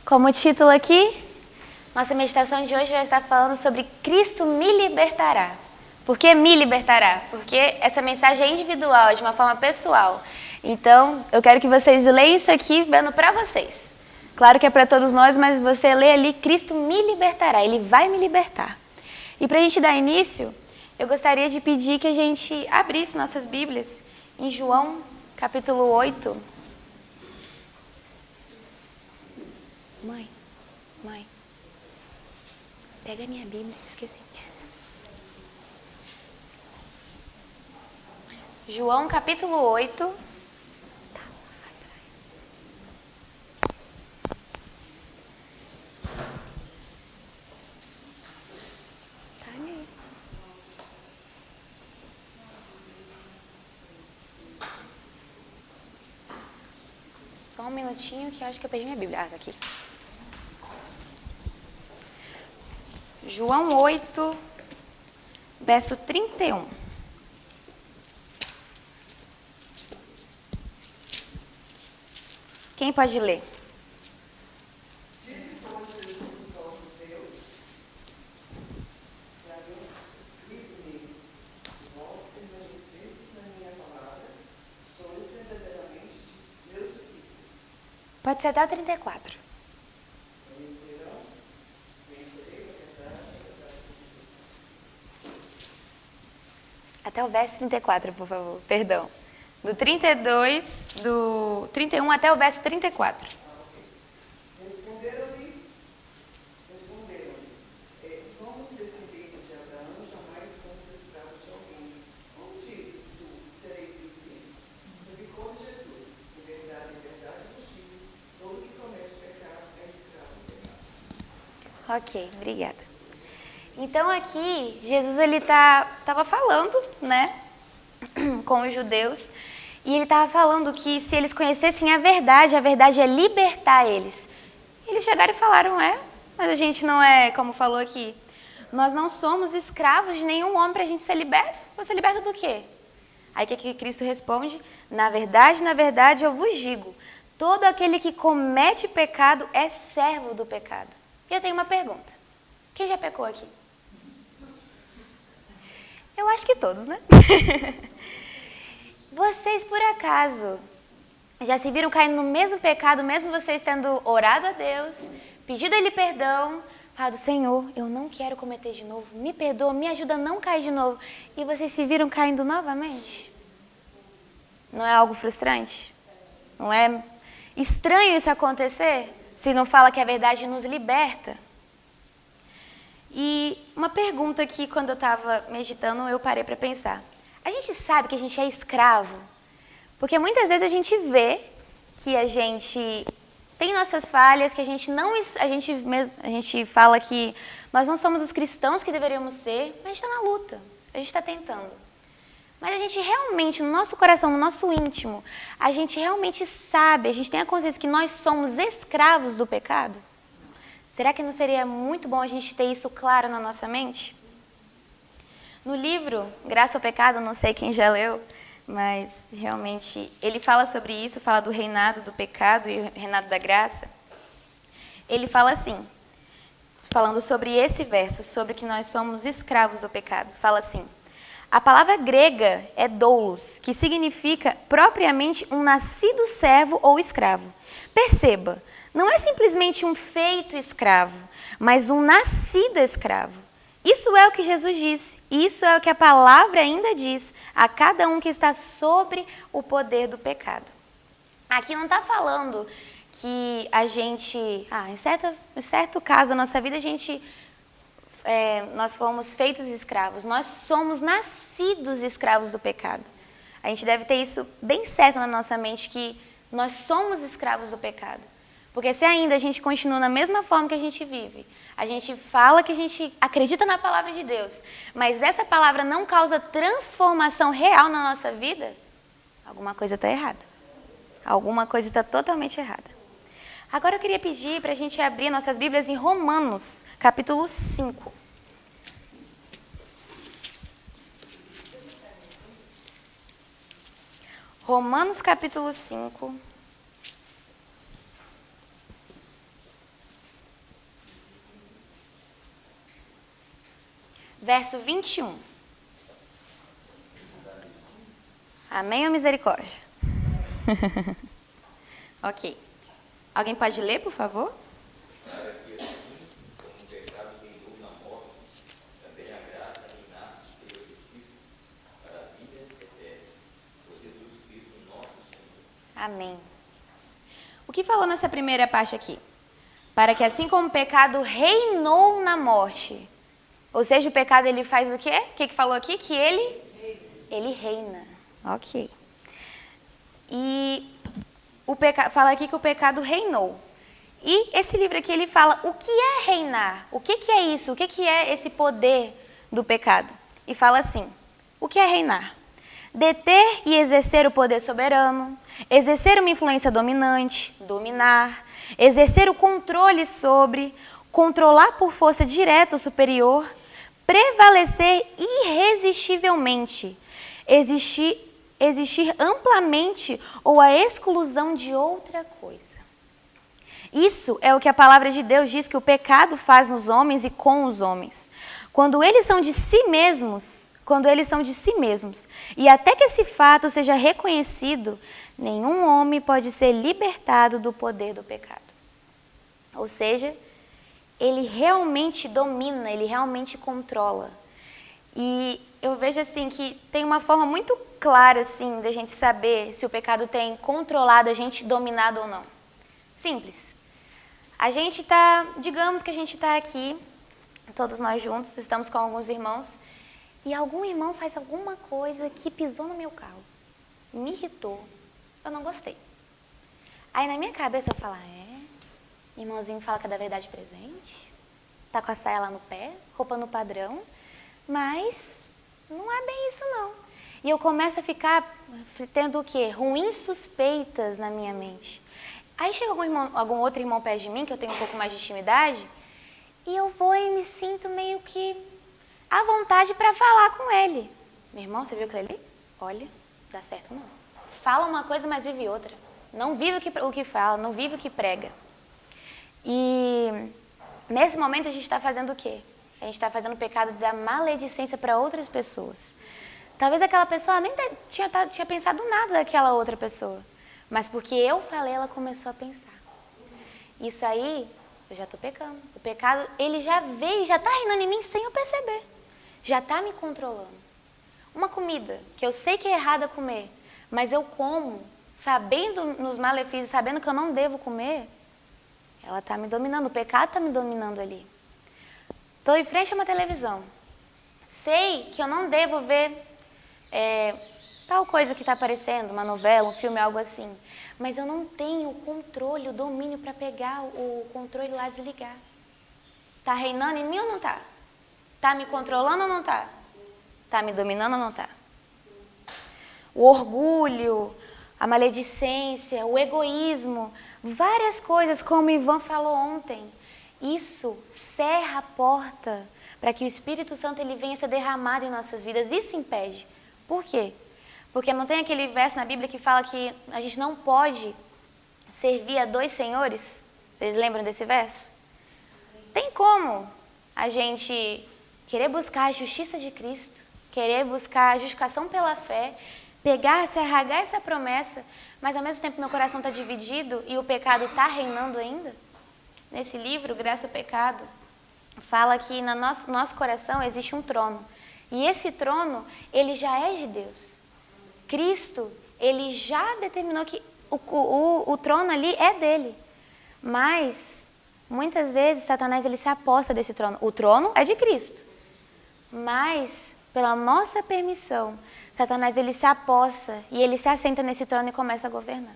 Como título aqui, nossa meditação de hoje vai estar falando sobre Cristo me libertará. Por que me libertará? Porque essa mensagem é individual, é de uma forma pessoal. Então, eu quero que vocês leiam isso aqui vendo para vocês. Claro que é para todos nós, mas você lê ali, Cristo me libertará, Ele vai me libertar. E para a gente dar início, eu gostaria de pedir que a gente abrisse nossas Bíblias em João, capítulo 8. Mãe, pega a minha Bíblia, esqueci. João, capítulo 8. Tá lá atrás. Tá ali. Só um minutinho que eu acho que eu perdi minha Bíblia. Ah, tá aqui. João 8, verso 31. Quem pode ler? Disse, pois, Jesus aos judeus, que haviam crido nele: vós permaneceis na minha palavra, sois verdadeiramente meus discípulos. Pode ser até o 34. Conhecereis a verdade, Até o verso 34, por favor. Perdão. Do 32, do 31 até o verso 34. Responderam-lhe, somos descendência de Abraão, jamais fomos escravos de alguém. Como dizes tu, sereis livres? Replicou Jesus: em verdade, vos digo, todo que comete pecado é escravo do pecado. Ok, obrigada. Então aqui, Jesus ele estava falando, né, com os judeus, e ele estava falando que se eles conhecessem a verdade é libertar eles. Eles chegaram e falaram, mas a gente não é, como falou aqui, nós não somos escravos de nenhum homem para a gente ser liberto. Você é liberto do quê? Aí o que Cristo responde? Na verdade, eu vos digo, todo aquele que comete pecado é servo do pecado. E eu tenho uma pergunta. Quem já pecou aqui? Eu acho que todos, né? Vocês, por acaso, já se viram caindo no mesmo pecado, mesmo vocês tendo orado a Deus, pedido a Ele perdão, falado, Senhor, eu não quero cometer de novo, me perdoa, me ajuda a não cair de novo, e vocês se viram caindo novamente? Não é algo frustrante? Não é estranho isso acontecer? Se não fala que a verdade nos liberta? E uma pergunta que, quando eu estava meditando, eu parei para pensar. A gente sabe que a gente é escravo? Porque muitas vezes a gente vê que a gente tem nossas falhas, que a gente fala que nós não somos os cristãos que deveríamos ser, mas a gente está na luta, a gente está tentando. Mas a gente realmente, no nosso coração, no nosso íntimo, a gente realmente sabe, a gente tem a consciência que nós somos escravos do pecado? Será que não seria muito bom a gente ter isso claro na nossa mente? No livro Graça ao Pecado, não sei quem já leu, mas realmente ele fala sobre isso, fala do reinado do pecado e o reinado da graça. Ele fala assim, falando sobre esse verso, sobre que nós somos escravos do pecado. Fala assim, a palavra grega é doulos, que significa propriamente um nascido servo ou escravo. Perceba, não é simplesmente um feito escravo, mas um nascido escravo. Isso é o que Jesus disse, e isso é o que a palavra ainda diz a cada um que está sobre o poder do pecado. Aqui não está falando que a gente, em certo caso da nossa vida, nós fomos feitos escravos. Nós somos nascidos escravos do pecado. A gente deve ter isso bem certo na nossa mente, que nós somos escravos do pecado. Porque se ainda a gente continua na mesma forma que a gente vive, a gente fala que a gente acredita na palavra de Deus, mas essa palavra não causa transformação real na nossa vida, alguma coisa está errada. Alguma coisa está totalmente errada. Agora eu queria pedir para a gente abrir nossas Bíblias em Romanos, capítulo 5. Romanos, capítulo 5. verso 21. Amém ou misericórdia? Ok. Alguém pode ler, por favor? Amém. O que falou nessa primeira parte aqui? Para que assim como o pecado reinou na morte, ou seja, o pecado ele faz o quê? O que falou aqui? Que ele reina. Ok. E fala aqui que o pecado reinou. E esse livro aqui ele fala o que é reinar? O que é isso? O que é esse poder do pecado? E fala assim, o que é reinar? Deter e exercer o poder soberano, exercer uma influência dominante, dominar, exercer o controle sobre, controlar por força direta ou superior, prevalecer irresistivelmente, existir amplamente ou a exclusão de outra coisa. Isso é o que a palavra de Deus diz que o pecado faz nos homens e com os homens. Quando eles são de si mesmos, e até que esse fato seja reconhecido, nenhum homem pode ser libertado do poder do pecado. Ou seja, ele realmente domina, ele realmente controla. E eu vejo assim que tem uma forma muito clara assim da gente saber se o pecado tem controlado a gente, dominado ou não. Simples. Digamos que a gente está aqui, todos nós juntos, estamos com alguns irmãos, e algum irmão faz alguma coisa que pisou no meu carro, me irritou, eu não gostei. Aí na minha cabeça eu falo, irmãozinho fala que é da verdade presente, tá com a saia lá no pé, roupa no padrão, mas não é bem isso não. E eu começo a ficar tendo o quê? Ruins suspeitas na minha mente. Aí chega algum outro irmão perto de mim, que eu tenho um pouco mais de intimidade, e eu vou e me sinto meio que à vontade para falar com ele. Meu irmão, você viu aquilo ali? Olha, dá certo não. Fala uma coisa, mas vive outra. Não vive o que fala, não vive o que prega. E nesse momento a gente está fazendo o quê? A gente está fazendo o pecado da maledicência para outras pessoas. Talvez aquela pessoa nem tinha pensado nada daquela outra pessoa. Mas porque eu falei, ela começou a pensar. Isso aí, eu já estou pecando. O pecado, ele já veio, já está reinando em mim sem eu perceber. Já está me controlando. Uma comida que eu sei que é errada comer, mas eu como, sabendo nos malefícios, sabendo que eu não devo comer, ela está me dominando, o pecado está me dominando ali. Estou em frente a uma televisão. Sei que eu não devo ver tal coisa que está aparecendo, uma novela, um filme, algo assim. Mas eu não tenho o controle, o domínio para pegar o controle lá e desligar. Está reinando em mim ou não está? Está me controlando ou não está? Está me dominando ou não está? O orgulho, a maledicência, o egoísmo, várias coisas, como o Ivan falou ontem. Isso cerra a porta para que o Espírito Santo ele venha ser derramado em nossas vidas. Isso impede. Por quê? Porque não tem aquele verso na Bíblia que fala que a gente não pode servir a dois senhores? Vocês lembram desse verso? Tem como a gente querer buscar a justiça de Cristo, querer buscar a justificação pela fé, pegar, se arragar essa promessa, mas ao mesmo tempo meu coração está dividido e o pecado está reinando ainda? Nesse livro, Graça ao Pecado, fala que no nosso coração existe um trono. E esse trono, ele já é de Deus. Cristo, ele já determinou que o trono ali é dele. Mas, muitas vezes, Satanás ele se aposta desse trono. O trono é de Cristo. Mas, pela nossa permissão, Satanás ele se aposta e ele se assenta nesse trono e começa a governar.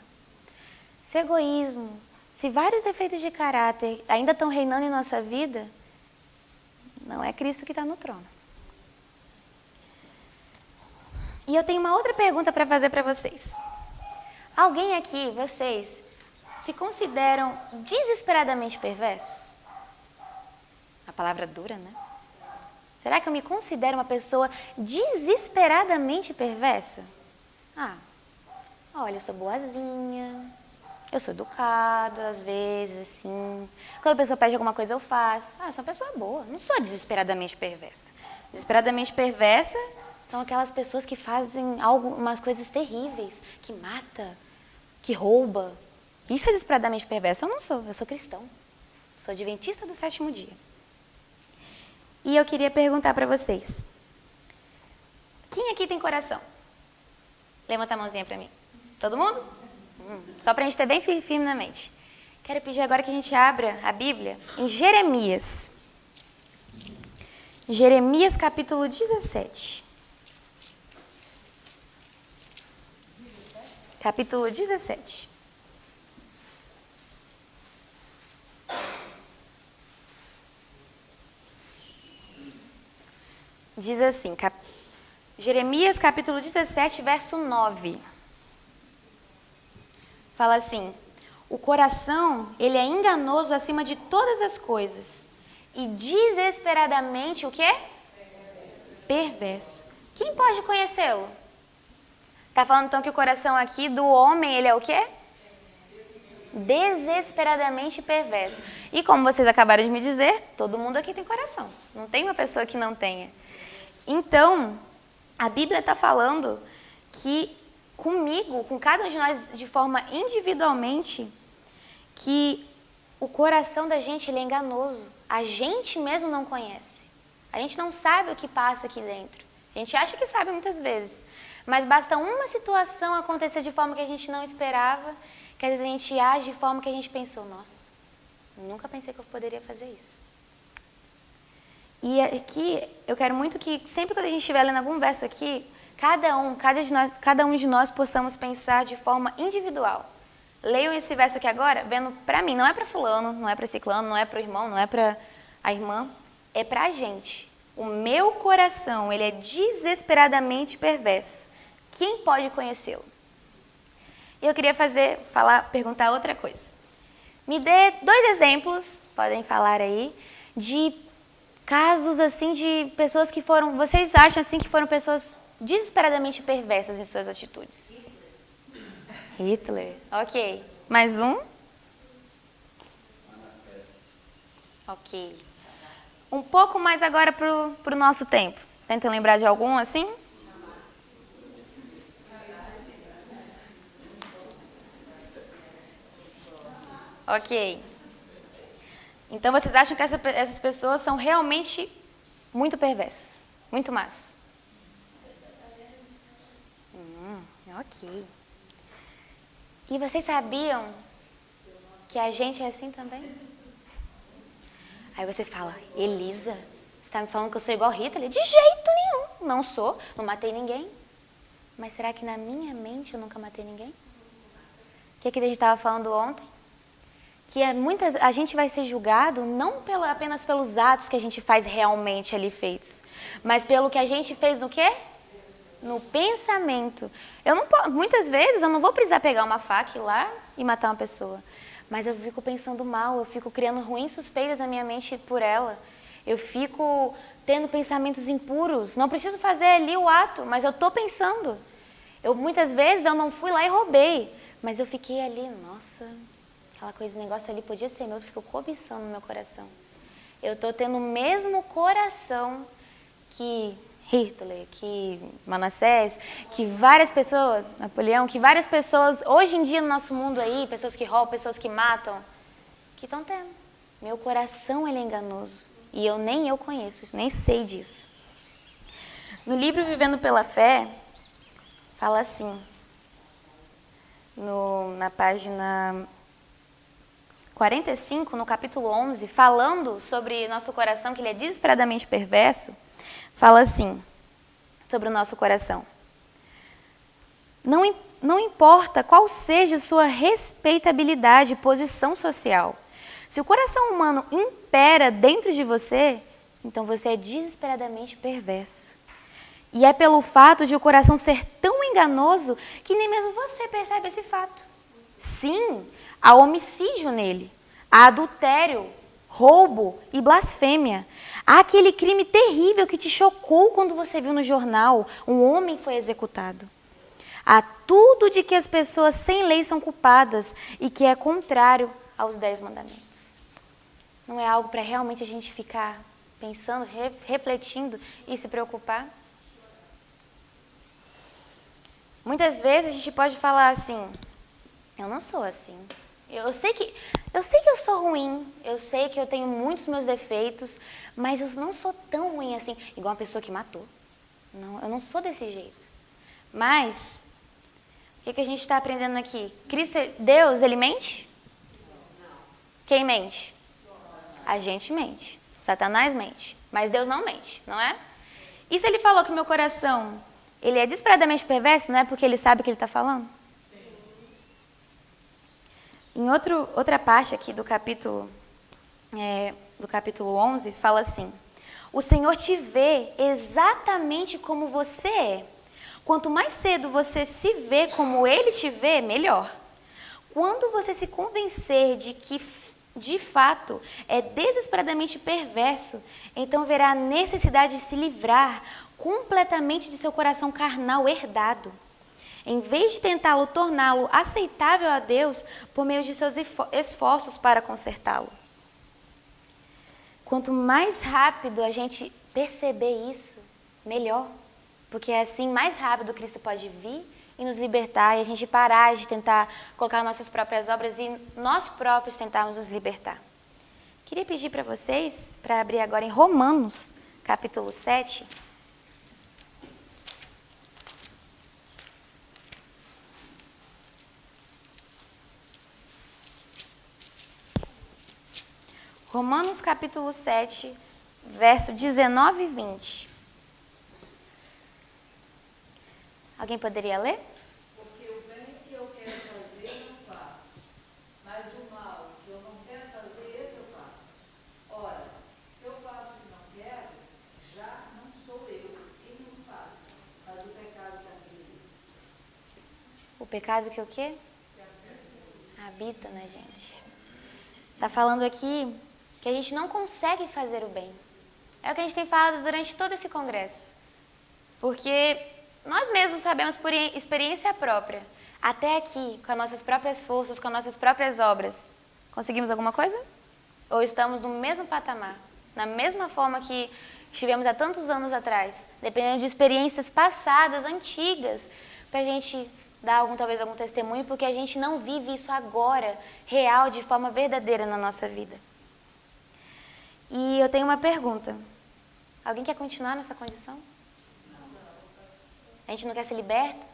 Se egoísmo, se vários defeitos de caráter ainda estão reinando em nossa vida, não é Cristo que está no trono. E eu tenho uma outra pergunta para fazer para vocês. Alguém aqui, vocês, se consideram desesperadamente perversos? A palavra dura, né? Será que eu me considero uma pessoa desesperadamente perversa? Olha, eu sou boazinha, Eu sou educada, às vezes, assim. Quando a pessoa pede alguma coisa, eu faço. Eu sou uma pessoa boa, não sou desesperadamente perversa. Desesperadamente perversa são aquelas pessoas que fazem umas coisas terríveis, que mata, que rouba. Isso é desesperadamente perverso. Eu sou cristão. Sou adventista do 7º dia. E eu queria perguntar para vocês. Quem aqui tem coração? Levanta a mãozinha para mim. Todo mundo? Só para a gente ter bem firme na mente. Quero pedir agora que a gente abra a Bíblia em Jeremias. Jeremias capítulo 17. Capítulo 17. Diz assim, Jeremias capítulo 17, verso 9. Fala assim: o coração, ele é enganoso acima de todas as coisas e desesperadamente o quê? Perverso. Quem pode conhecê-lo? Está falando então que o coração aqui do homem, ele é o quê? Desesperadamente perverso. E como vocês acabaram de me dizer, todo mundo aqui tem coração. Não tem uma pessoa que não tenha. Então, a Bíblia está falando que comigo, com cada um de nós de forma individualmente, que o coração da gente ele é enganoso. A gente mesmo não conhece. A gente não sabe o que passa aqui dentro. A gente acha que sabe muitas vezes. Mas basta uma situação acontecer de forma que a gente não esperava, que às vezes a gente age de forma que a gente pensou, nossa, nunca pensei que eu poderia fazer isso. E aqui, eu quero muito que, sempre quando a gente estiver lendo algum verso aqui, cada um de nós possamos pensar de forma individual. Leiam esse verso aqui agora, vendo para mim, não é para fulano, não é para ciclano, não é para o irmão, não é para a irmã, é para a gente. O meu coração, ele é desesperadamente perverso. Quem pode conhecê-lo? E eu queria perguntar outra coisa. Me dê 2 exemplos, podem falar aí, de casos assim de pessoas que foram, vocês acham assim que foram pessoas desesperadamente perversas em suas atitudes? Hitler. Ok. Mais um? Ok. Um pouco mais agora pro nosso tempo. Tenta lembrar de algum assim? Ok. Então vocês acham que essas pessoas são realmente muito perversas? Muito más? Ok. E vocês sabiam que a gente é assim também? Aí você fala, Elisa, você está me falando que eu sou igual a Hitler? De jeito nenhum, não sou, não matei ninguém. Mas será que na minha mente eu nunca matei ninguém? O que a gente estava falando ontem? Que a gente vai ser julgado não apenas pelos atos que a gente faz realmente ali feitos, mas pelo que a gente fez no quê? No pensamento. Muitas vezes eu não vou precisar pegar uma faca e ir lá e matar uma pessoa, mas eu fico pensando mal, eu fico criando ruins suspeitas na minha mente por ela, eu fico tendo pensamentos impuros, não preciso fazer ali o ato, mas eu estou pensando. Muitas vezes eu não fui lá e roubei, mas eu fiquei ali, nossa, aquela coisa, esse negócio ali podia ser meu, eu fico cobiçando no meu coração. Eu estou tendo o mesmo coração que Hitler, que Manassés, que várias pessoas, Napoleão, que várias pessoas, hoje em dia no nosso mundo aí, pessoas que roubam, pessoas que matam, que estão tendo. Meu coração, ele é enganoso. E nem eu conheço, nem sei disso. No livro Vivendo pela Fé, fala assim, na página 45, no capítulo 11, falando sobre nosso coração, que ele é desesperadamente perverso, fala assim, sobre o nosso coração. Não importa qual seja a sua respeitabilidade e posição social. Se o coração humano impera dentro de você, então você é desesperadamente perverso. E é pelo fato de o coração ser tão enganoso que nem mesmo você percebe esse fato. Sim, há homicídio nele, há adultério, roubo e blasfêmia. Há aquele crime terrível que te chocou quando você viu no jornal, um homem foi executado. a tudo de que as pessoas sem lei são culpadas e que é contrário aos 10 mandamentos. Não é algo para realmente a gente ficar pensando, refletindo e se preocupar? Muitas vezes a gente pode falar assim, eu não sou assim. Eu sei que eu sou ruim, eu sei que eu tenho muitos meus defeitos, mas eu não sou tão ruim assim, igual uma pessoa que matou. Não, eu não sou desse jeito. Mas, o que a gente está aprendendo aqui? Deus, ele mente? Quem mente? A gente mente. Satanás mente. Mas Deus não mente, não é? E se ele falou que o meu coração, ele é desesperadamente perverso, não é porque ele sabe o que ele está falando? Em outra parte aqui do capítulo 11, fala assim: o Senhor te vê exatamente como você é. Quanto mais cedo você se vê como Ele te vê, melhor. Quando você se convencer de que, de fato, é desesperadamente perverso, então verá a necessidade de se livrar completamente de seu coração carnal herdado. Em vez de tentá-lo torná-lo aceitável a Deus por meio de seus esforços para consertá-lo. Quanto mais rápido a gente perceber isso, melhor. Porque assim, mais rápido Cristo pode vir e nos libertar e a gente parar de tentar colocar nossas próprias obras e nós próprios tentarmos nos libertar. Queria pedir para vocês, para abrir agora em Romanos, capítulo 7. Romanos capítulo 7, verso 19 e 20. Alguém poderia ler? Porque o bem que eu quero fazer, não faço, mas o mal que eu não quero fazer, esse eu faço. Ora, se eu faço o que não quero, já não sou eu quem não faz, mas o pecado que habita em mim. O pecado que o quê? Habita na gente. Está falando aqui que a gente não consegue fazer o bem. É o que a gente tem falado durante todo esse congresso. Porque nós mesmos sabemos por experiência própria, até aqui, com as nossas próprias forças, com as nossas próprias obras, conseguimos alguma coisa? Ou estamos no mesmo patamar, na mesma forma que estivemos há tantos anos atrás, dependendo de experiências passadas, antigas, para a gente dar talvez algum testemunho, porque a gente não vive isso agora, real, de forma verdadeira na nossa vida. E eu tenho uma pergunta. Alguém quer continuar nessa condição? A gente não quer ser liberto?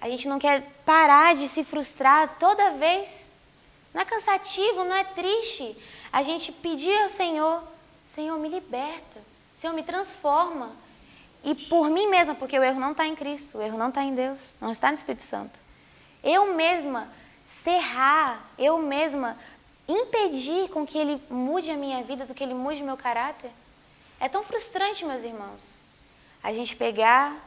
A gente não quer parar de se frustrar toda vez? Não é cansativo, não é triste a gente pedir ao Senhor, Senhor, me liberta, Senhor, me transforma. E por mim mesma, porque o erro não está em Cristo, o erro não está em Deus, não está no Espírito Santo. Eu mesma cerrar, eu mesma impedir com que Ele mude a minha vida, do que Ele mude o meu caráter. É tão frustrante, meus irmãos, a gente pegar,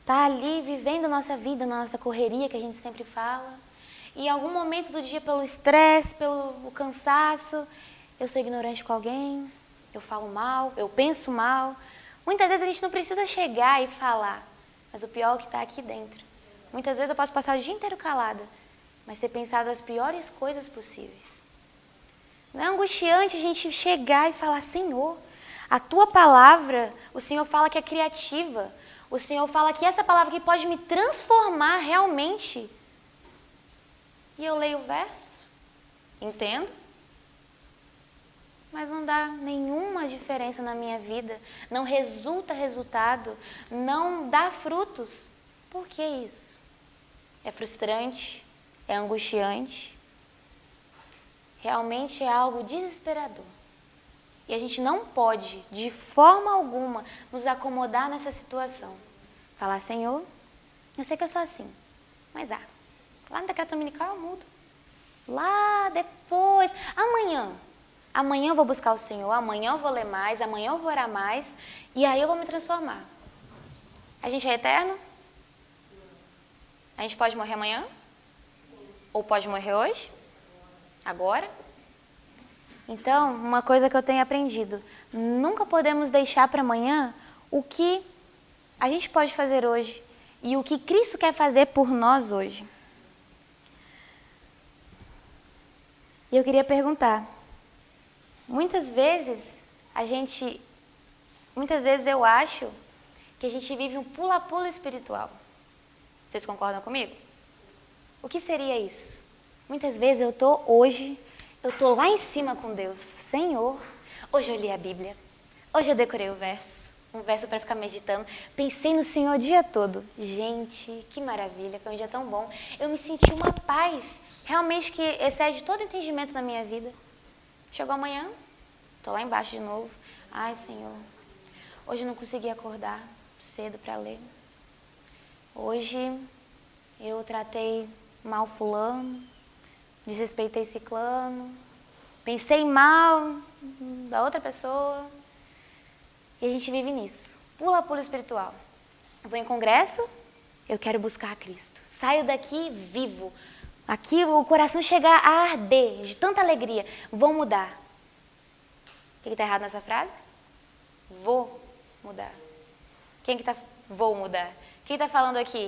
tá ali vivendo a nossa vida, na nossa correria que a gente sempre fala, e em algum momento do dia, pelo estresse, pelo cansaço, eu sou ignorante com alguém, eu falo mal, eu penso mal. Muitas vezes a gente não precisa chegar e falar, mas o pior é o que está aqui dentro. Muitas vezes eu posso passar o dia inteiro calada, mas ter pensado as piores coisas possíveis. Não é angustiante a gente chegar e falar, Senhor, a Tua palavra, o Senhor fala que é criativa, o Senhor fala que essa palavra aqui pode me transformar realmente. E eu leio o verso, entendo, mas não dá nenhuma diferença na minha vida, não resulta resultado, não dá frutos. Por que isso? É frustrante, é angustiante, realmente é algo desesperador. E a gente não pode, de forma alguma, nos acomodar nessa situação. Falar, Senhor, eu sei que eu sou assim, mas lá no decreto dominical eu mudo. Lá depois, amanhã eu vou buscar o Senhor, amanhã eu vou ler mais, amanhã eu vou orar mais, e aí eu vou me transformar. A gente é eterno? A gente pode morrer amanhã? Ou pode morrer hoje? Agora? Então, uma coisa que eu tenho aprendido, nunca podemos deixar para amanhã o que a gente pode fazer hoje e o que Cristo quer fazer por nós hoje. E eu queria perguntar, muitas vezes eu acho que a gente vive um pula-pula espiritual. Vocês concordam comigo? O que seria isso? Muitas vezes eu tô lá em cima com Deus. Senhor, hoje eu li a Bíblia, hoje eu decorei um verso para ficar meditando. Pensei no Senhor o dia todo. Gente, que maravilha, foi um dia tão bom. Eu me senti uma paz, realmente que excede todo entendimento na minha vida. Chegou amanhã, tô lá embaixo de novo. Ai, Senhor, hoje eu não consegui acordar cedo para ler. Hoje eu tratei mal fulano, desrespeitei ciclano, pensei mal da outra pessoa. E a gente vive nisso. Pula-pula espiritual. Eu vou em congresso, eu quero buscar a Cristo. Saio daqui vivo. Aqui o coração chega a arder de tanta alegria. Vou mudar. O que está errado nessa frase? Vou mudar. Quem que está... Vou mudar. Quem está falando aqui?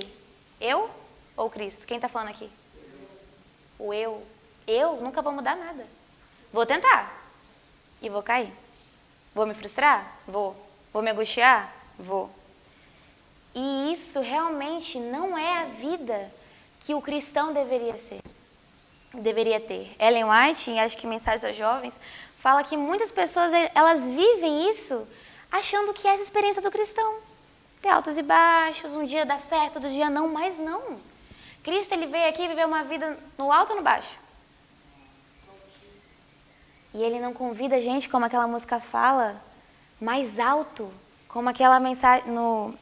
Eu ou Cristo? Quem está falando aqui? O eu. Eu nunca vou mudar nada. Vou tentar. E vou cair. Vou me frustrar? Vou. Vou me angustiar? Vou. E isso realmente não é a vida que o cristão deveria ter. Ellen White, em acho que Mensagens aos Jovens, fala que muitas pessoas elas vivem isso achando que é essa experiência do cristão. Tem altos e baixos, um dia dá certo, outro dia não, mas não. Cristo ele veio aqui viver uma vida no alto ou no baixo? E ele não convida a gente, como aquela música fala, mais alto, como aquela mensagem,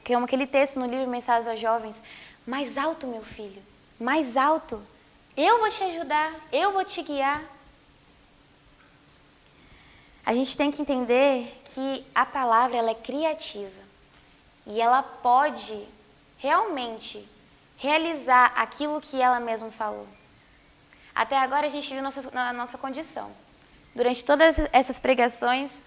como aquele texto no livro Mensagens aos Jovens. Mais alto, meu filho, mais alto. Eu vou te ajudar, eu vou te guiar. A gente tem que entender que a palavra ela é criativa e ela pode realmente realizar aquilo que ela mesma falou. Até agora a gente viu na nossa condição. Durante todas essas pregações,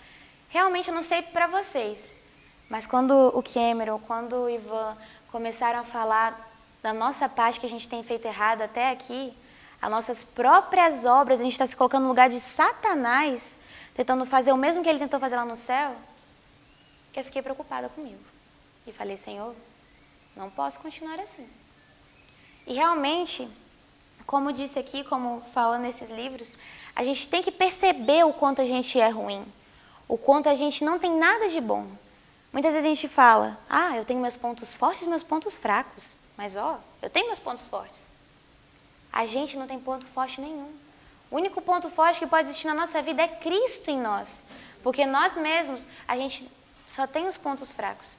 realmente eu não sei para vocês, mas quando o Cameron, quando o Ivan começaram a falar da nossa parte que a gente tem feito errado até aqui, as nossas próprias obras, a gente está se colocando no lugar de Satanás, tentando fazer o mesmo que ele tentou fazer lá no céu, eu fiquei preocupada comigo. E falei, Senhor, não posso continuar assim. E realmente, como disse aqui, como fala nesses livros, a gente tem que perceber o quanto a gente é ruim, o quanto a gente não tem nada de bom. Muitas vezes a gente fala, eu tenho meus pontos fortes e meus pontos fracos, mas eu tenho meus pontos fortes. A gente não tem ponto forte nenhum. O único ponto forte que pode existir na nossa vida é Cristo em nós, porque nós mesmos, a gente só tem os pontos fracos.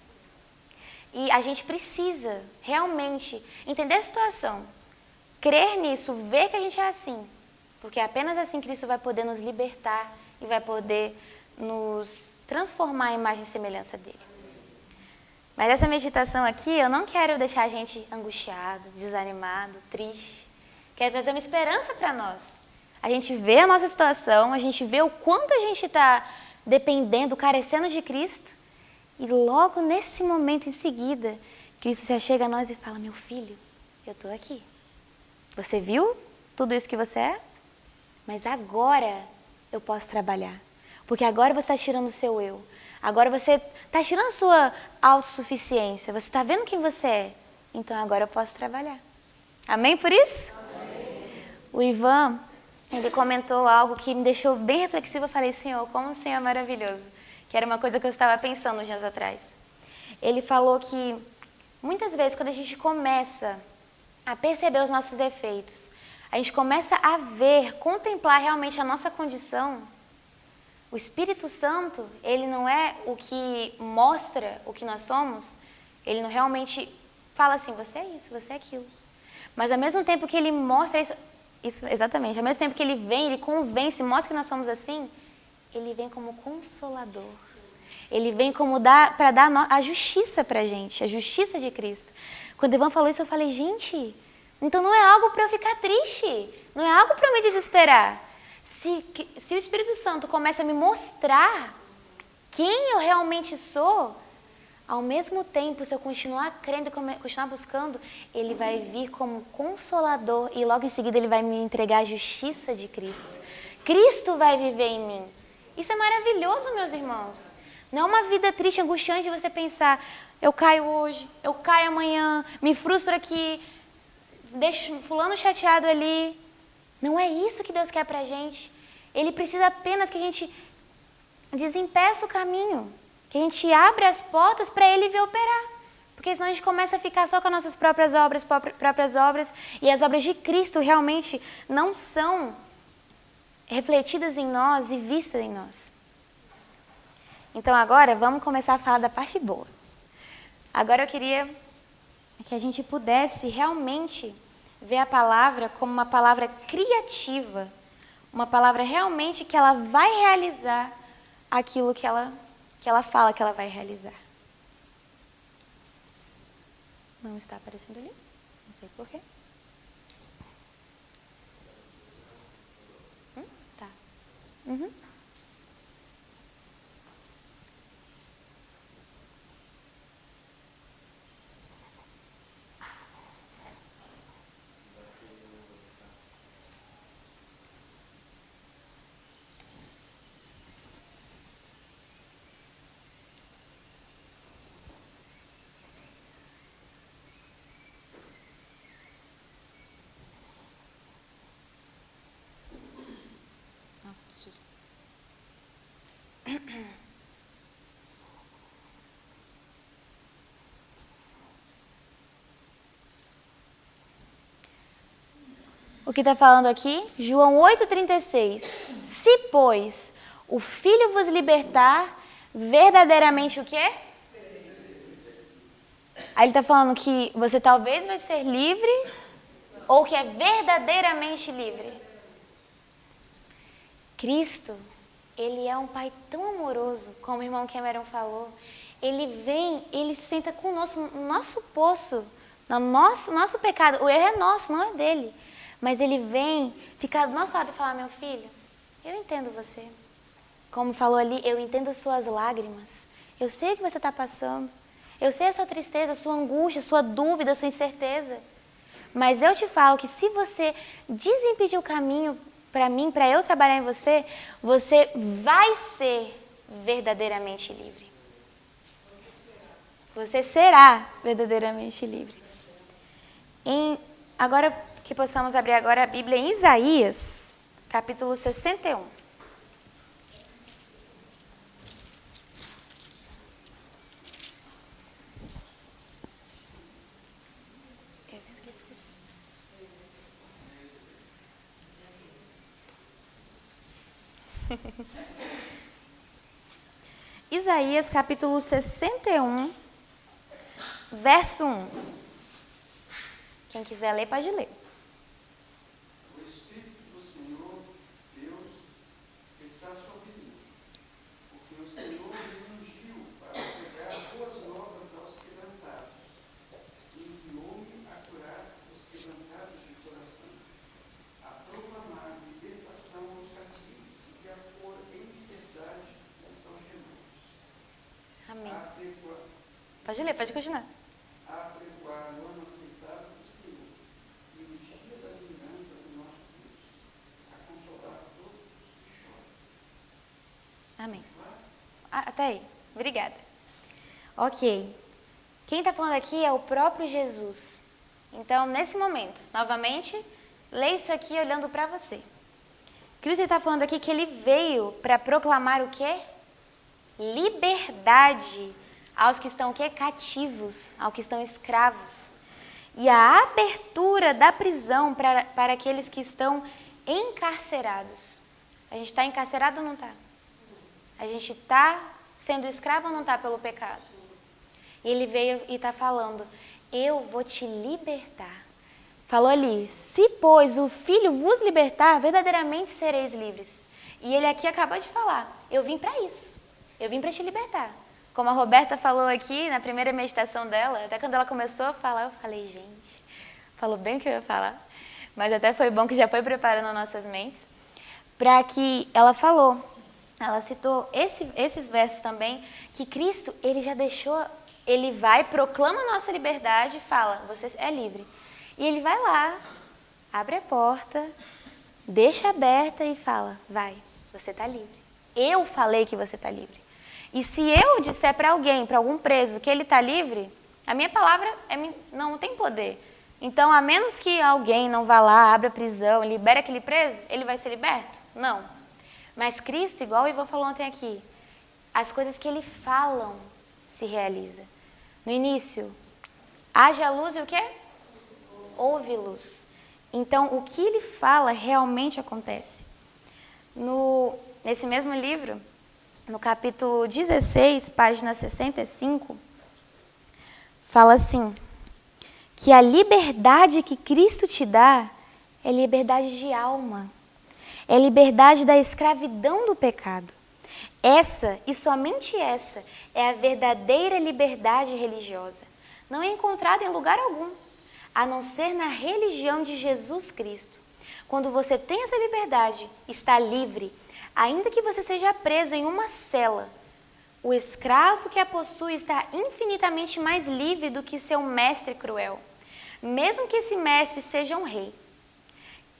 E a gente precisa realmente entender a situação, crer nisso, ver que a gente é assim, porque é apenas assim Cristo vai poder nos libertar e vai poder nos transformar em imagem e semelhança dele. Mas essa meditação aqui, eu não quero deixar a gente angustiado, desanimado, triste. Quero trazer uma esperança para nós. A gente vê a nossa situação, a gente vê o quanto a gente está dependendo, carecendo de Cristo. E logo nesse momento em seguida, Cristo já chega a nós e fala, meu filho, eu estou aqui. Você viu tudo isso que você é? Mas agora eu posso trabalhar. Porque agora você está tirando o seu eu. Agora você está tirando a sua autossuficiência. Você está vendo quem você é. Então agora eu posso trabalhar. Amém por isso? Amém. O Ivan, ele comentou algo que me deixou bem reflexiva. Eu falei, Senhor, como o Senhor é maravilhoso. Que era uma coisa que eu estava pensando uns dias atrás. Ele falou que muitas vezes quando a gente começa a perceber os nossos defeitos, a gente começa a ver, contemplar realmente a nossa condição, o Espírito Santo, ele não é o que mostra o que nós somos, ele não realmente fala assim, você é isso, você é aquilo. Mas ao mesmo tempo que ele mostra isso exatamente, ao mesmo tempo que ele vem, ele convence, mostra que nós somos assim, ele vem como consolador. Ele vem como para dar a justiça para a gente, a justiça de Cristo. Quando Ivan falou isso, eu falei, gente, então não é algo para eu ficar triste, não é algo para eu me desesperar. Se o Espírito Santo começa a me mostrar quem eu realmente sou, ao mesmo tempo, se eu continuar crendo e continuar buscando, ele vai vir como consolador e logo em seguida ele vai me entregar a justiça de Cristo. Cristo vai viver em mim. Isso é maravilhoso, meus irmãos. Não é uma vida triste, angustiante de você pensar, eu caio hoje, eu caio amanhã, me frustro aqui, deixo fulano chateado ali. Não é isso que Deus quer pra gente. Ele precisa apenas que a gente desempeça o caminho, que a gente abra as portas para Ele vir operar. Porque senão a gente começa a ficar só com as nossas próprias obras, e as obras de Cristo realmente não são refletidas em nós e vistas em nós. Então agora vamos começar a falar da parte boa. Agora eu queria que a gente pudesse realmente ver a palavra como uma palavra criativa, uma palavra realmente que ela vai realizar aquilo que ela fala que ela vai realizar. Não está aparecendo ali? Não sei porquê. Tá. Uhum. O que está falando aqui? João 8,36. Se, pois, o Filho vos libertar, verdadeiramente o quê? Aí ele está falando que você talvez vai ser livre ou que é verdadeiramente livre. Cristo, Ele é um Pai tão amoroso, como o irmão Cameron falou. Ele vem, Ele senta conosco no nosso poço, no nosso pecado. O erro é nosso, não é dele. Mas Ele vem ficar do nosso lado e falar, meu filho, eu entendo você. Como falou ali, eu entendo suas lágrimas. Eu sei o que você está passando. Eu sei a sua tristeza, a sua angústia, a sua dúvida, a sua incerteza. Mas eu te falo que se você desimpedir o caminho para mim, para eu trabalhar em você, você vai ser verdadeiramente livre. Você será verdadeiramente livre. Agora que possamos abrir agora a Bíblia em Isaías, capítulo 61. Eu esqueci. Isaías, capítulo 61, verso 1. Quem quiser ler, pode ler. O Espírito do Senhor, Deus, está sobre mim, porque o Senhor me ungiu para pregar boas novas aos quebrantados, e enviou-me a curar os quebrantados de coração, a proclamar libertação aos cativos e a pôr em liberdade os algemados. Amém. A pregoar Pode ler, pode continuar. o ano aceitável do Senhor e o dia da vingança do nosso Deus, a consolar todos os que choram. Amém. Até aí. Obrigada. Ok. Quem está falando aqui é o próprio Jesus. Então, nesse momento, novamente, leia isso aqui olhando para você. Cristo está falando aqui que Ele veio para proclamar o quê? Liberdade aos que estão o quê? Cativos, aos que estão escravos. E a abertura da prisão para aqueles que estão encarcerados. A gente está encarcerado ou não está? A gente está sendo escravo ou não está pelo pecado? E Ele veio e está falando, eu vou te libertar. Falou ali, se pois o Filho vos libertar, verdadeiramente sereis livres. E Ele aqui acabou de falar, eu vim para isso. Eu vim para te libertar. Como a Roberta falou aqui na primeira meditação dela, até quando ela começou a falar, eu falei, gente, falou bem o que eu ia falar. Mas até foi bom que já foi preparando nossas mentes. Para que ela falou, ela citou esses versos também, que Cristo, Ele já deixou Ele vai, proclama a nossa liberdade e fala, você é livre. E ele vai lá, abre a porta, deixa aberta e fala, vai, você está livre. Eu falei que você está livre. E se eu disser para alguém, para algum preso, que ele está livre, a minha palavra não tem poder. Então, a menos que alguém não vá lá, abra a prisão, libere aquele preso, ele vai ser liberto? Não. Mas Cristo, igual o Ivan falou ontem aqui, as coisas que ele fala se realizam. No início, haja luz e o quê? Houve luz. Então, o que ele fala realmente acontece. Nesse mesmo livro, no capítulo 16, página 65, fala assim, que a liberdade que Cristo te dá é liberdade de alma, é liberdade da escravidão do pecado. Essa, e somente essa, é a verdadeira liberdade religiosa. Não é encontrada em lugar algum, a não ser na religião de Jesus Cristo. Quando você tem essa liberdade, está livre, ainda que você seja preso em uma cela. O escravo que a possui está infinitamente mais livre do que seu mestre cruel, mesmo que esse mestre seja um rei.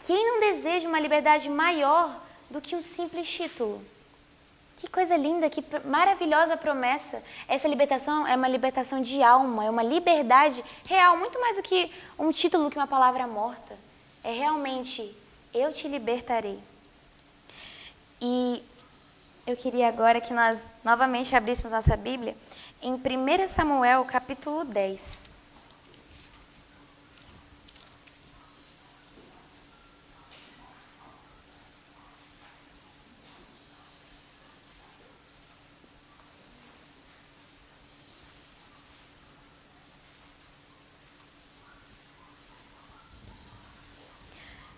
Quem não deseja uma liberdade maior do que um simples título? Que coisa linda, que maravilhosa promessa. Essa libertação é uma libertação de alma, é uma liberdade real, muito mais do que um título, que uma palavra morta. É realmente, eu te libertarei. E eu queria agora que nós novamente abríssemos nossa Bíblia em 1 Samuel, capítulo 10.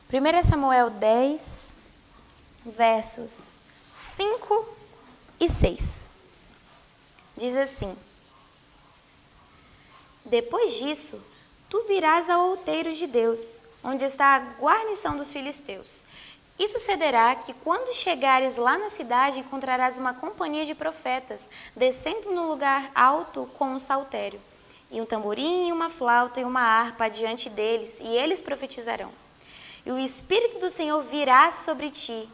Primeiro Samuel 10, versos 5 e 6. Diz assim: depois disso, tu virás ao outeiro de Deus, onde está a guarnição dos filisteus. E sucederá que, quando chegares lá na cidade, encontrarás uma companhia de profetas, descendo no lugar alto com um saltério, e um tamborim, e uma flauta, e uma harpa diante deles, e eles profetizarão. E o Espírito do Senhor virá sobre ti,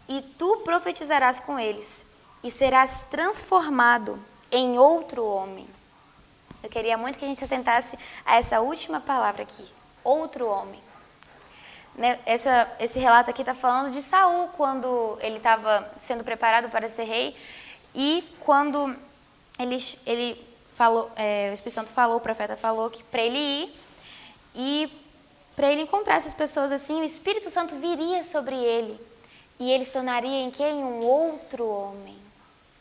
e tu profetizarás com eles, e serás transformado em outro homem. Eu queria muito que a gente atentasse a essa última palavra aqui, outro homem. Esse relato aqui está falando de Saul, quando ele estava sendo preparado para ser rei, e quando ele falou, o Espírito Santo falou, o profeta falou que para ele ir, e para ele encontrar essas pessoas assim, o Espírito Santo viria sobre ele, e ele se tornaria em quem? Um outro homem.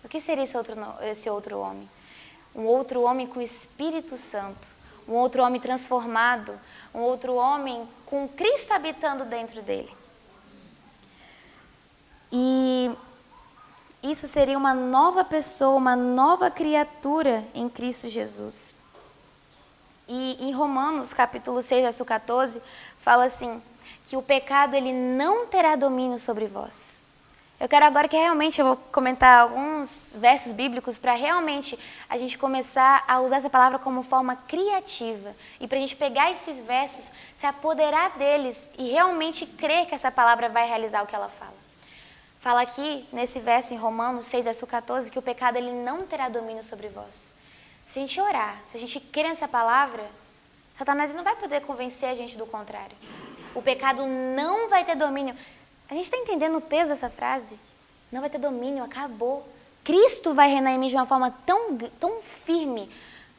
O que seria esse outro homem? Um outro homem com o Espírito Santo, um outro homem transformado, um outro homem com Cristo habitando dentro dele. E isso seria uma nova pessoa, uma nova criatura em Cristo Jesus. E em Romanos, capítulo 6, verso 14, fala assim, que o pecado ele não terá domínio sobre vós. Eu quero agora que realmente eu vou comentar alguns versos bíblicos para realmente a gente começar a usar essa palavra como forma criativa. E para a gente pegar esses versos, se apoderar deles e realmente crer que essa palavra vai realizar o que ela fala. Fala aqui, nesse verso em Romanos 6, verso 14, que o pecado ele não terá domínio sobre vós. Se a gente orar, se a gente crer nessa palavra, Satanás não vai poder convencer a gente do contrário. O pecado não vai ter domínio. A gente está entendendo o peso dessa frase? Não vai ter domínio, acabou. Cristo vai reinar em mim de uma forma tão firme,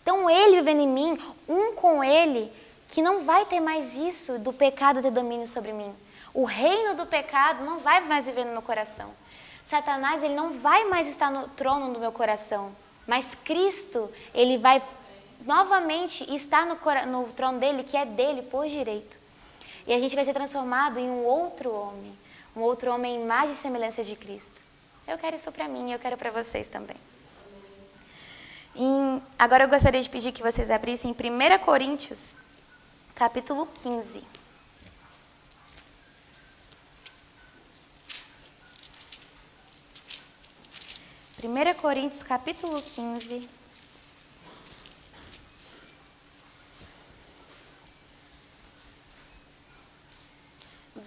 tão Ele vivendo em mim, um com Ele, que não vai ter mais isso do pecado ter domínio sobre mim. O reino do pecado não vai mais viver no meu coração. Satanás, ele não vai mais estar no trono do meu coração. Mas Cristo, ele vai novamente estar no trono dele, que é dele por direito. E a gente vai ser transformado em um outro homem em imagem e semelhança de Cristo. Eu quero isso para mim e eu quero para vocês também. Agora eu gostaria de pedir que vocês abrissem em 1 Coríntios, capítulo 15. Primeira Coríntios, capítulo 15,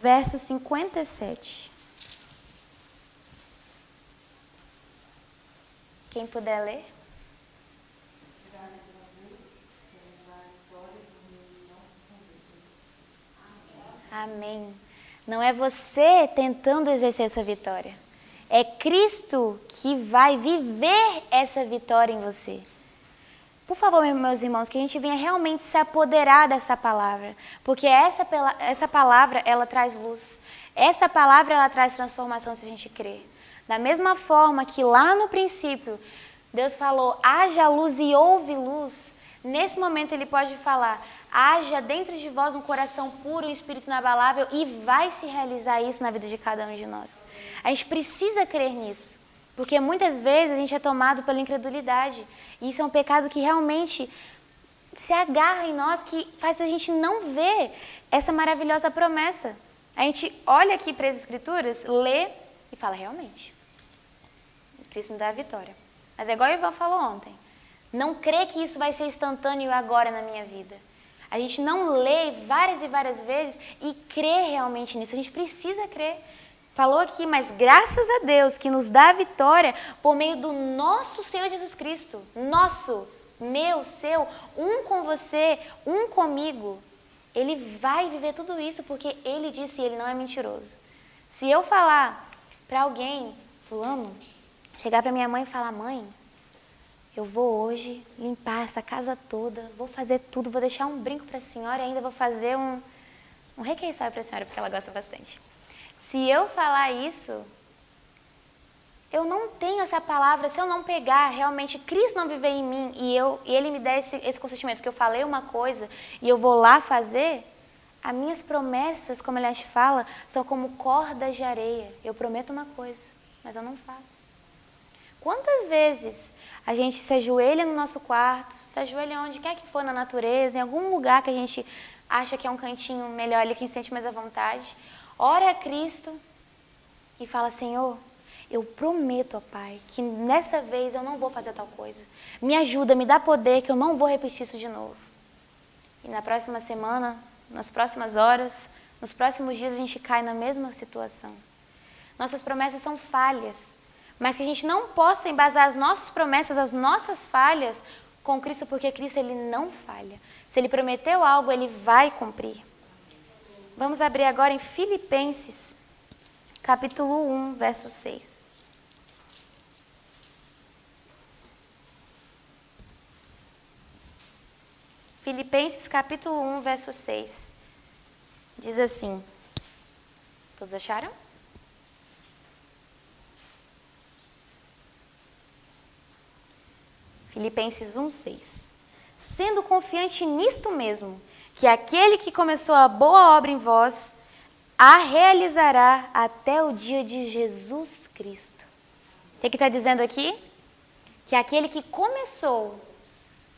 verso 57. Quem puder ler. Amém. Não é você tentando exercer essa vitória. É Cristo que vai viver essa vitória em você. Por favor, meus irmãos, que a gente venha realmente se apoderar dessa palavra. Porque essa palavra, ela traz luz. Essa palavra, ela traz transformação se a gente crer. Da mesma forma que lá no princípio, Deus falou, haja luz e houve luz. Nesse momento Ele pode falar, haja dentro de vós um coração puro e um espírito inabalável e vai se realizar isso na vida de cada um de nós. A gente precisa crer nisso, porque muitas vezes a gente é tomado pela incredulidade. E isso é um pecado que realmente se agarra em nós, que faz a gente não ver essa maravilhosa promessa. A gente olha aqui para as Escrituras, lê e fala, realmente, Cristo me dá a vitória. Mas é igual o Ivan falou ontem. Não crê que isso vai ser instantâneo agora na minha vida. A gente não lê várias e várias vezes e crê realmente nisso. A gente precisa crer. Falou aqui, mas graças a Deus que nos dá a vitória por meio do nosso Senhor Jesus Cristo. Nosso, meu, seu, um com você, um comigo. Ele vai viver tudo isso porque Ele disse e Ele não é mentiroso. Se eu falar para alguém, fulano, chegar para minha mãe e falar, mãe, eu vou hoje limpar essa casa toda, vou fazer tudo, vou deixar um brinco para a senhora e ainda vou fazer um requeiçório para a senhora, porque ela gosta bastante. Se eu falar isso, eu não tenho essa palavra, se eu não pegar realmente Cristo não viver em mim e Ele me der esse consentimento que eu falei uma coisa e eu vou lá fazer, as minhas promessas, como Elias fala, são como cordas de areia. Eu prometo uma coisa, mas eu não faço. Quantas vezes a gente se ajoelha no nosso quarto, se ajoelha onde quer que for na natureza, em algum lugar que a gente acha que é um cantinho melhor ali, que se sente mais à vontade, ora a Cristo e fala, Senhor, eu prometo, ó Pai, que nessa vez eu não vou fazer tal coisa. Me ajuda, me dá poder, que eu não vou repetir isso de novo. E na próxima semana, nas próximas horas, nos próximos dias a gente cai na mesma situação. Nossas promessas são falhas, mas que a gente não possa embasar as nossas promessas, as nossas falhas com Cristo, porque Cristo Ele não falha. Se Ele prometeu algo, Ele vai cumprir. Vamos abrir agora em Filipenses, capítulo 1, verso 6. Filipenses, capítulo 1, verso 6. Diz assim, todos acharam? Filipenses 1, 6. Sendo confiante nisto mesmo, que aquele que começou a boa obra em vós, a realizará até o dia de Jesus Cristo. O que está dizendo aqui? Que aquele que começou,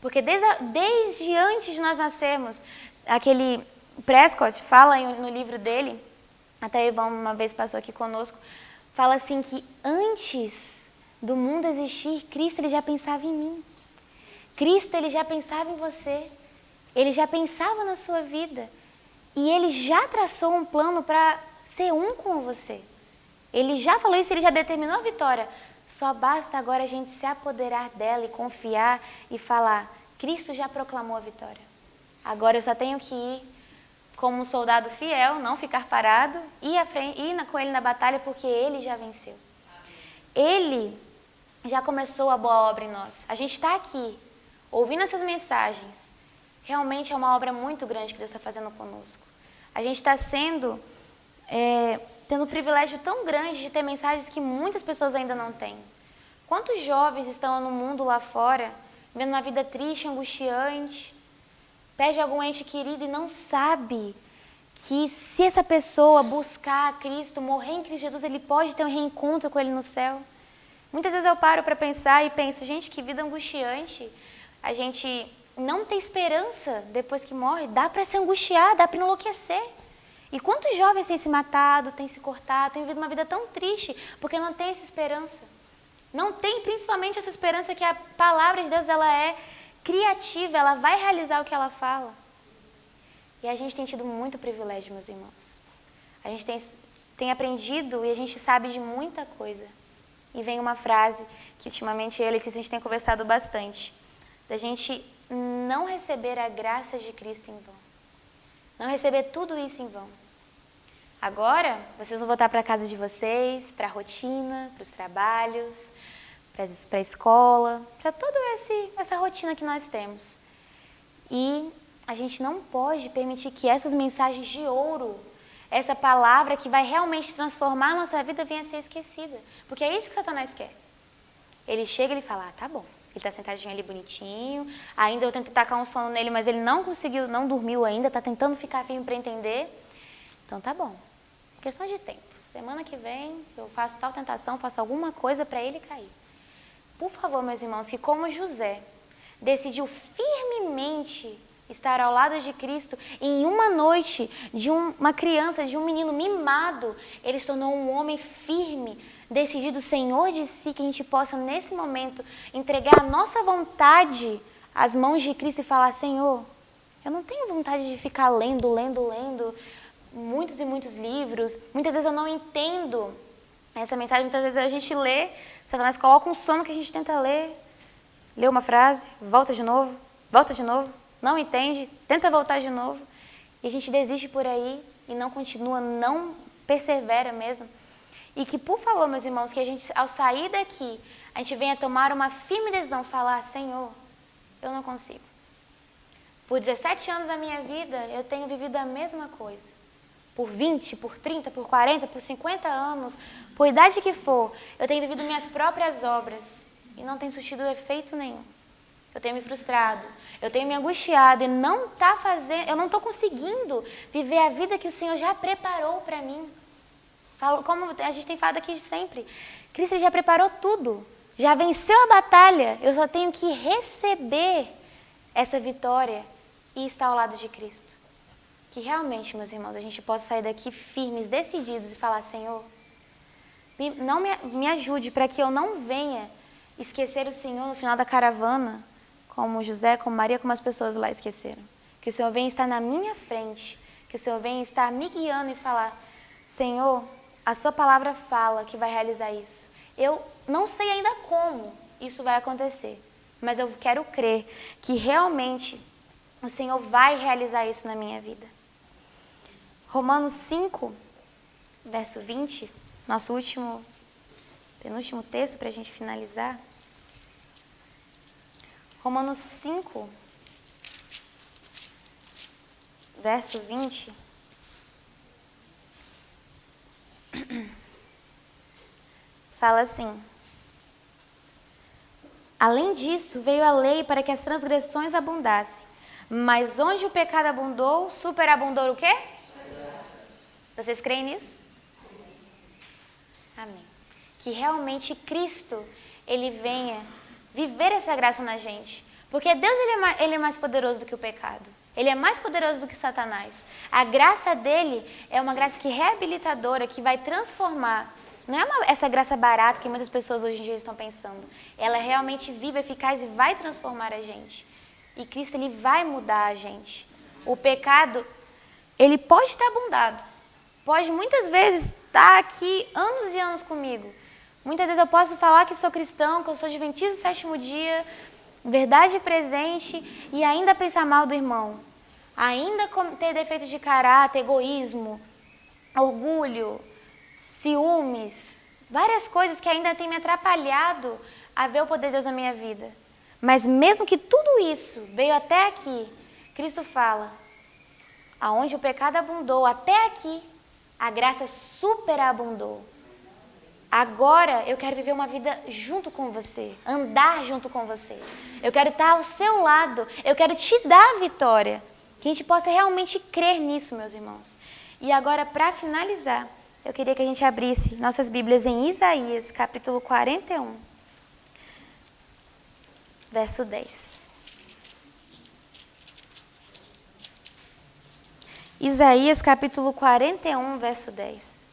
porque desde antes de nós nascermos, aquele Prescott fala no livro dele, até Ivan uma vez passou aqui conosco, fala assim que antes do mundo existir, Cristo Ele já pensava em mim. Cristo Ele já pensava em você. Ele já pensava na sua vida. E Ele já traçou um plano para ser um com você. Ele já falou isso, Ele já determinou a vitória. Só basta agora a gente se apoderar dela e confiar e falar, Cristo já proclamou a vitória. Agora eu só tenho que ir como um soldado fiel, não ficar parado, ir com Ele na batalha porque Ele já venceu. Ele já começou a boa obra em nós. A gente está aqui, ouvindo essas mensagens. Realmente é uma obra muito grande que Deus está fazendo conosco. A gente está tendo um privilégio tão grande de ter mensagens que muitas pessoas ainda não têm. Quantos jovens estão no mundo lá fora, vivendo uma vida triste, angustiante, perde algum ente querido e não sabe que se essa pessoa buscar a Cristo, morrer em Cristo Jesus, ele pode ter um reencontro com Ele no céu. Muitas vezes eu paro para pensar e penso, gente, que vida angustiante. A gente não tem esperança depois que morre, dá para se angustiar, dá para enlouquecer. E quantos jovens têm se matado, têm se cortado, têm vivido uma vida tão triste, porque não tem essa esperança. Não tem principalmente essa esperança que a palavra de Deus ela é criativa, ela vai realizar o que ela fala. E a gente tem tido muito privilégio, meus irmãos. A gente tem aprendido e a gente sabe de muita coisa. E vem uma frase que ultimamente a gente tem conversado bastante, da gente não receber a graça de Cristo em vão. Não receber tudo isso em vão. Agora, vocês vão voltar para a casa de vocês, para a rotina, para os trabalhos, para a escola, para toda essa rotina que nós temos. E a gente não pode permitir que essas mensagens de ouro, essa palavra que vai realmente transformar a nossa vida, venha a ser esquecida. Porque é isso que Satanás quer. Ele chega e ele fala, tá bom, ele está sentadinho ali bonitinho, ainda eu tento tacar um sono nele, mas ele não conseguiu, não dormiu ainda, está tentando ficar firme para entender. Então tá bom, questão de tempo. Semana que vem eu faço tal tentação, faço alguma coisa para ele cair. Por favor, meus irmãos, que como José decidiu firmemente estar ao lado de Cristo, e em uma noite de uma criança, de um menino mimado, ele se tornou um homem firme, decidido, Senhor de si, que a gente possa nesse momento entregar a nossa vontade às mãos de Cristo e falar, Senhor, eu não tenho vontade de ficar lendo muitos e muitos livros, muitas vezes eu não entendo essa mensagem, muitas vezes a gente lê, Satanás coloca um sono que a gente tenta ler, lê uma frase, volta de novo, não entende, tenta voltar de novo, e a gente desiste por aí e não continua, não persevera mesmo. E que, por favor, meus irmãos, que a gente, ao sair daqui, a gente venha tomar uma firme decisão, falar, Senhor, eu não consigo. Por 17 anos da minha vida, eu tenho vivido a mesma coisa. Por 20, por 30, por 40, por 50 anos, por idade que for, eu tenho vivido minhas próprias obras e não tem surtido efeito nenhum. Eu tenho me frustrado, eu tenho me angustiado e eu não estou conseguindo viver a vida que o Senhor já preparou para mim. Como a gente tem falado aqui sempre, Cristo já preparou tudo, já venceu a batalha, eu só tenho que receber essa vitória e estar ao lado de Cristo. Que realmente, meus irmãos, a gente possa sair daqui firmes, decididos e falar, Senhor, me ajude para que eu não venha esquecer o Senhor no final da caravana, como José, como Maria, como as pessoas lá esqueceram. Que o Senhor venha estar na minha frente, que o Senhor venha estar me guiando e falar, Senhor, a sua palavra fala que vai realizar isso. Eu não sei ainda como isso vai acontecer, mas eu quero crer que realmente o Senhor vai realizar isso na minha vida. Romanos 5, verso 20, nosso penúltimo texto para a gente finalizar. Romanos 5, verso 20. Fala assim, além disso, veio a lei para que as transgressões abundassem, mas onde o pecado abundou, superabundou o quê? Vocês creem nisso? Amém. Que realmente Cristo, Ele venha viver essa graça na gente, porque Deus ele é mais poderoso do que o pecado, Ele é mais poderoso do que Satanás. A graça dele é uma graça que reabilitadora, que vai transformar. Não é essa graça barata que muitas pessoas hoje em dia estão pensando. Ela é realmente viva, eficaz e vai transformar a gente. E Cristo, Ele vai mudar a gente. O pecado, ele pode estar abundado. Pode muitas vezes estar aqui anos e anos comigo. Muitas vezes eu posso falar que sou cristão, que eu sou adventista do sétimo dia, verdade presente, e ainda pensar mal do irmão. Ainda ter defeitos de caráter, egoísmo, orgulho, ciúmes, várias coisas que ainda têm me atrapalhado a ver o poder de Deus na minha vida. Mas mesmo que tudo isso veio até aqui, Cristo fala, aonde o pecado abundou, até aqui, a graça superabundou. Agora eu quero viver uma vida junto com você, andar junto com você. Eu quero estar ao seu lado, eu quero te dar a vitória. Que a gente possa realmente crer nisso, meus irmãos. E agora, para finalizar, eu queria que a gente abrisse nossas Bíblias em Isaías, capítulo 41, verso 10. Isaías, capítulo 41, verso 10.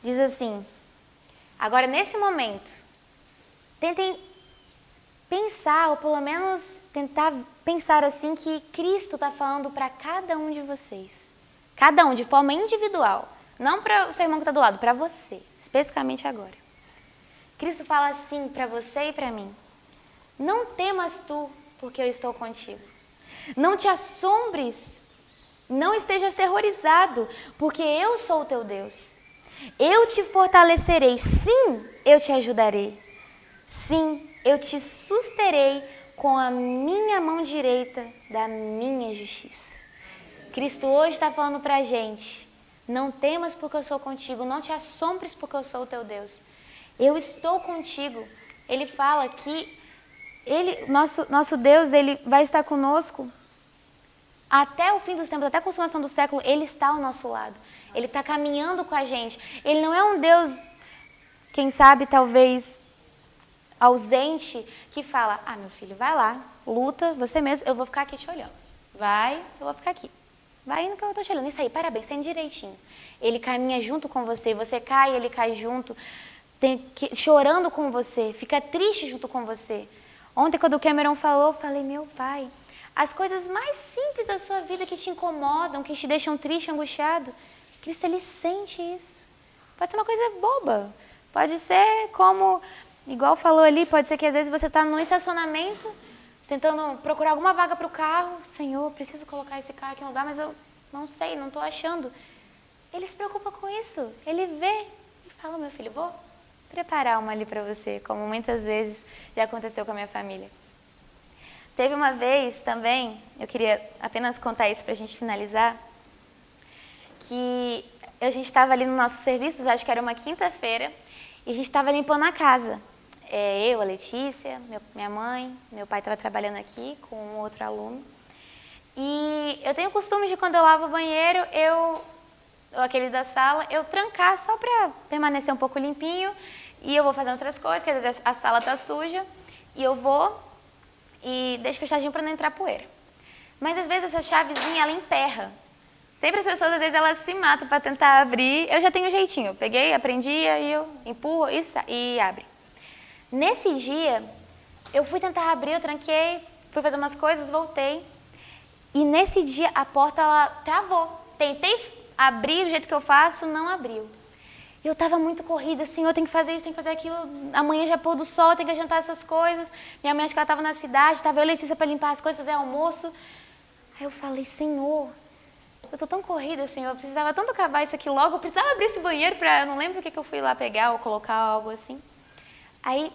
Diz assim, Agora, nesse momento, tentem pensar, ou pelo menos tentar pensar assim, que Cristo está falando para cada um de vocês. Cada um, de forma individual. Não para o seu irmão que está do lado, para você, especificamente agora. Cristo fala assim para você e para mim: não temas tu, porque eu estou contigo. Não te assombres, não estejas aterrorizado, porque eu sou o teu Deus. Eu te fortalecerei, sim, eu te ajudarei. Sim, eu te susterei com a minha mão direita da minha justiça. Cristo hoje está falando para a gente: não temas porque eu sou contigo, não te assombres porque eu sou o teu Deus. Eu estou contigo. Ele fala que nosso Deus, ele vai estar conosco até o fim dos tempos, até a consumação do século. Ele está ao nosso lado. Ele está caminhando com a gente. Ele não é um Deus, quem sabe, talvez ausente, que fala: ah, meu filho, vai lá, luta, você mesmo, eu vou ficar aqui te olhando. Vai, eu vou ficar aqui. Vai indo que eu estou te olhando. Isso aí, parabéns, está indo direitinho. Ele caminha junto com você, você cai, ele cai junto, chorando com você, fica triste junto com você. Ontem, quando o Cameron falou, eu falei: meu pai, as coisas mais simples da sua vida que te incomodam, que te deixam triste, angustiado, Cristo, ele sente isso. Pode ser uma coisa boba, pode ser como, igual falou ali, pode ser que às vezes você está num estacionamento, tentando procurar alguma vaga para o carro. Senhor, preciso colocar esse carro aqui em um lugar, mas eu não sei, não estou achando. Ele se preocupa com isso, ele vê e fala: meu filho, vou preparar uma ali para você, como muitas vezes já aconteceu com a minha família. Teve uma vez também, eu queria apenas contar isso para a gente finalizar, que a gente estava ali no nosso serviço, acho que era uma quinta-feira, e a gente estava limpando a casa. Eu, a Letícia, minha mãe, meu pai estava trabalhando aqui com um outro aluno. E eu tenho o costume de, quando eu lavo o banheiro, aquele da sala, eu trancar só para permanecer um pouco limpinho, e eu vou fazendo outras coisas, que às vezes a sala está suja, e eu vou e deixo fechadinho para não entrar poeira. Mas às vezes essa chavezinha, ela emperra. Sempre as pessoas, às vezes, elas se matam para tentar abrir. Eu já tenho um jeitinho, eu peguei, aprendi, aí eu empurro e abre. Nesse dia, eu fui tentar abrir, eu tranquei, fui fazer umas coisas, voltei. E nesse dia, a porta, ela travou. Tentei abrir do jeito que eu faço, não abriu. Eu estava muito corrida, assim, eu tenho que fazer isso, tenho que fazer aquilo, amanhã já é pôr do sol, eu tenho que adiantar essas coisas. Minha mãe, acho que ela estava na cidade, estava eu e Letícia para limpar as coisas, fazer almoço. Aí eu falei: Senhor, eu estou tão corrida, Senhor, eu precisava tanto acabar isso aqui logo, eu precisava abrir esse banheiro para... Eu não lembro o que eu fui lá pegar ou colocar algo assim. Aí,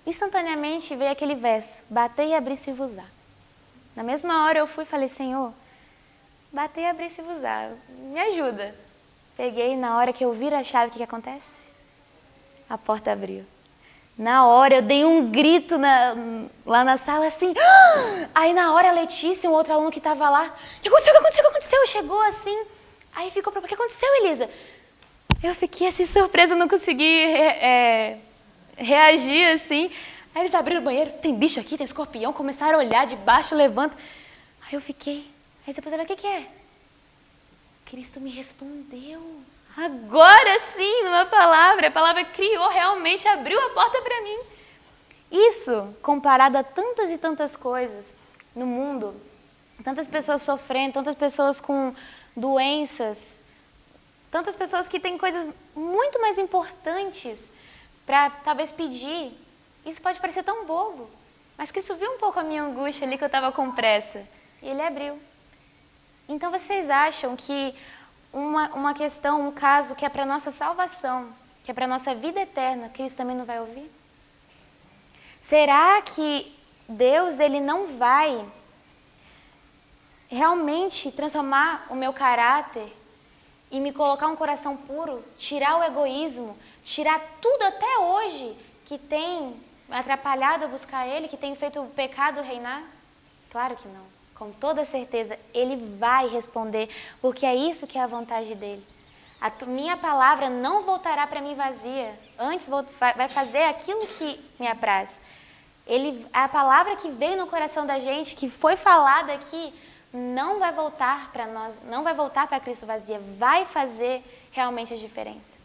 instantaneamente, veio aquele verso: batei e abri-se-vos-á. Na mesma hora eu fui e falei: Senhor, batei e abri-se-vos-á, me ajuda. Peguei, na hora que eu viro a chave, o que acontece? A porta abriu. Na hora eu dei um grito lá na sala, assim. Aí na hora a Letícia, um outro aluno que estava lá: o que aconteceu? O que aconteceu? Chegou assim. Aí ficou: o que aconteceu, Elisa? Eu fiquei assim surpresa, não consegui reagir assim. Aí eles abriram o banheiro: tem bicho aqui, tem escorpião. Começaram a olhar de baixo, levanta. Aí eu fiquei. Aí depois olha: o que é? Cristo me respondeu. Agora sim, numa palavra. A palavra criou, realmente abriu a porta para mim. Isso, comparado a tantas e tantas coisas no mundo, tantas pessoas sofrendo, tantas pessoas com doenças, tantas pessoas que têm coisas muito mais importantes para talvez pedir. Isso pode parecer tão bobo, mas Cristo viu um pouco a minha angústia ali, que eu estava com pressa, e Ele abriu. Então vocês acham que uma questão, um caso que é para nossa salvação, que é para nossa vida eterna, Cristo também não vai ouvir? Será que Deus, Ele não vai realmente transformar o meu caráter e me colocar um coração puro, tirar o egoísmo, tirar tudo até hoje que tem atrapalhado eu buscar Ele, que tem feito o pecado reinar? Claro que não. Com toda certeza, Ele vai responder, porque é isso que é a vontade dEle. A minha palavra não voltará para mim vazia, antes vai fazer aquilo que me apraz. A palavra que veio no coração da gente, que foi falada aqui, não vai voltar para nós, não vai voltar para Cristo vazia, vai fazer realmente a diferença.